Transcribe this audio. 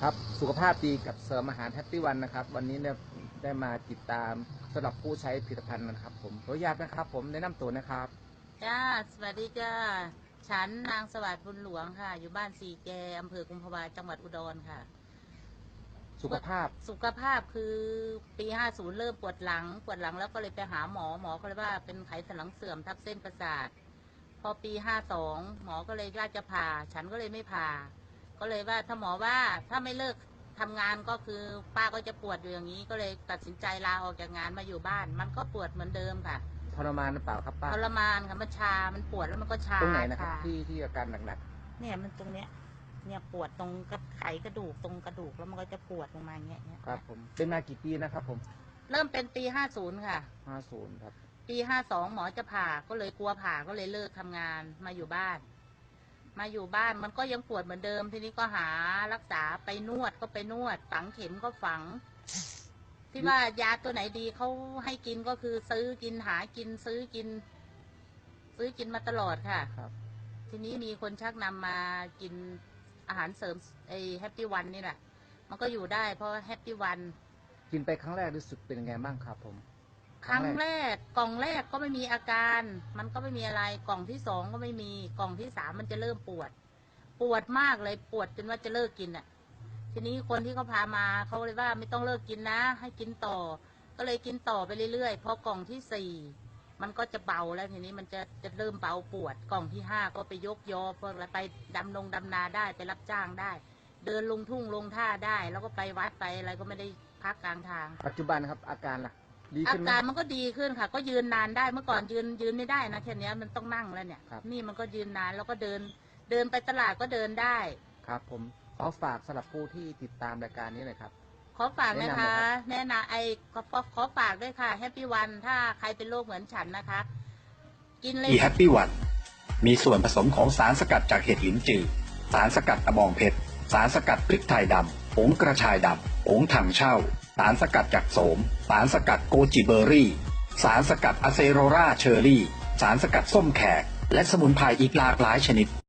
ครับสุขภาพดีกับเสริมอาหารแฮปปี้วันนะครับวันนี้เนี่ยได้มาติดตามสำหรับผู้ใช้ผลิตภัณฑ์นะครับผมขออนุญาตนะครับผมแนะนำตัวนะครับจ้าสวัสดีจ้าฉันนางสวัสดิ์บุญหลวงค่ะอยู่บ้านสีแกอำเภอกุมภาวาจังหวัดอุดรค่ะสุขภาพคือปี50เริ่มปวดหลังแล้วก็เลยไปหาหมอก็เลยว่าเป็นไขสันหลังเสื่อมทับเส้นประสาทพอปี52หมอก็เลยว่าจะผ่าฉันก็เลยไม่ผ่าก็เลยว่าถ้าหมอว่าถ้าไม่เลิกทำงานก็คือป้าก็จะปวดอยู่อย่างนี้ก็เลยตัดสินใจลาออกจากงานมาอยู่บ้านมันก็ปวดเหมือนเดิมค่ะทรมานหรือเปล่าครับป้าทรมานค่ะมันชามันปวดแล้วมันก็ชาตรงไหนนะครับค่ะที่อาการหนักเนี่ยมันตรงเนี้ยเนี่ยปวดตรงไขกระดูกตรงกระดูกแล้วมันก็จะปวดลงมาอย่างเงี้ยๆครับผมเป็นมากี่ปีนะครับผมเริ่มเป็นปี50ค่ะ50ครับปี52หมอจะผ่าก็เลยกลัวผ่าก็เลยเลิกทำงานมาอยู่บ้านมันก็ยังปวดเหมือนเดิมทีนี้ก็หารักษาไปนวดก็ไปนวดฝังเข็มก็ฝังที่ว่ายาตัวไหนดีเขาให้กินก็คือซื้อกินหากินซื้อกินมาตลอดค่ะครับทีนี้มีคนชักนำมากินอาหารเสริมไอแฮปปี้วันนี่แหละมันก็อยู่ได้เพราะแฮปปี้วันกินไปครั้งแรกรู้สึกเป็นยังไงบ้างครับผมครั้งแรกกล่องแรกก็ไม่มีอาการมันก็ไม่มีอะไรกล่องที่2ก็ไม่มีกล่องที่3มันจะเริ่มปวดมากเลยปวดจนว่าจะเลิกกินอ่ะทีนี้คนที่เขาพามาเขาเลยว่าไม่ต้องเลิกกินนะให้กินต่อก็เลยกินต่อไปเรื่อยๆพอกล่องที่4มันก็จะเบาแล้วทีนี้มันจะเริ่มเบาปวดกล่องที่5ก็ไปยกยอพวกอะไรไปดำนาได้ไปรับจ้างได้เดินลงทุ่งลงท่าได้แล้วก็ไปวัดไปอะไรก็ไม่ได้พักกลางทางปัจจุบันครับอาการล่ะดีอาขึ้นไหมการมันก็ดีขึ้นค่ะก็ยืนนานได้เมื่อก่อนยืนไม่ได้นะแค่นี้มันต้องนั่งแล้วเนี่ยนี่มันก็ยืนนานแล้วก็เดินไปตลาดก็เดินได้ครับผมขอฝากสำหรับผู้ที่ติดตามรายการนี้หน่อยครับขอฝากนะคะแนะนำขอฝากด้วยค่ะแฮปปี้วันถ้าใครเป็นโรคเหมือนฉันนะคะกินเลยแฮปปี้วันมีส่วนผสมของสารสกัดจากเห็ดหลินจือสารสกัดตะบองเพชรสารสกัดพริกไทยดำผงกระชายดำผงถังเช่าสารสกัดจากโสมสารสกัดโกจิเบอร์รี่สารสกัดอะเซโรราเชอร์รี่สารสกัดส้มแขกและสมุนไพรอีกหลากหลายชนิด